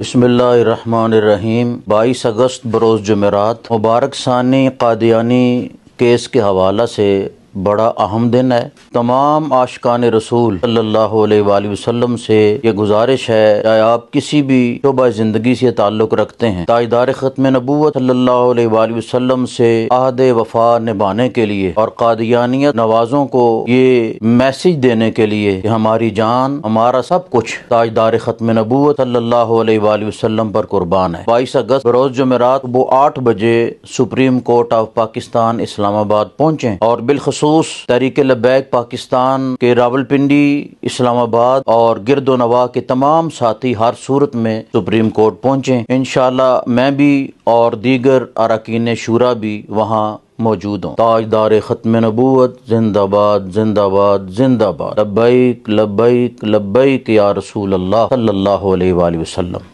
बिस्मिल्लाहिर्रहमानिर्रहीम। 22 अगस्त बरोज़ जुमेरात मुबारक सानी कादियानी केस के हवाला से बड़ा अहम दिन है। तमाम आशिकान रसूल सल्लल्लाहु अलैहि वसल्लम से ये गुजारिश है, चाहे आप किसी भी शोबा ज़िंदगी से ताल्लुक़ रखते हैं, ताजदार ख़त्म नबूवत सल्लल्लाहु अलैहि वसल्लम से अहद वफ़ा निभाने के लिए और कादियानियत नवाज़ों को ये मैसेज देने के लिए कि हमारी जान हमारा सब कुछ ताजदार ख़त्म नबूवत सल्लल्लाहु अलैहि वसल्लम पर कुर्बान है। 22 अगस्त बरोज़ जुमेरात वो 8 बजे supreme court of Pakistan Islamabad पहुँचे और बिलखसूस तहरीके लब्बैक पाकिस्तान के रावलपिंडी, इस्लामाबाद और गिरदो नवा के तमाम साथी हर सूरत में सुप्रीम कोर्ट पहुँचे। इंशाअल्लाह मैं भी और दीगर अरकान शूरा भी वहाँ मौजूद हूँ। ताजदार ख़त्म नबूवत जिंदाबाद जिंदाबाद जिंदाबाद। लब्बैक लब्बैक लब्बैक या रसूल अल्लाह सल्लल्लाहु अलैहि वसल्लम।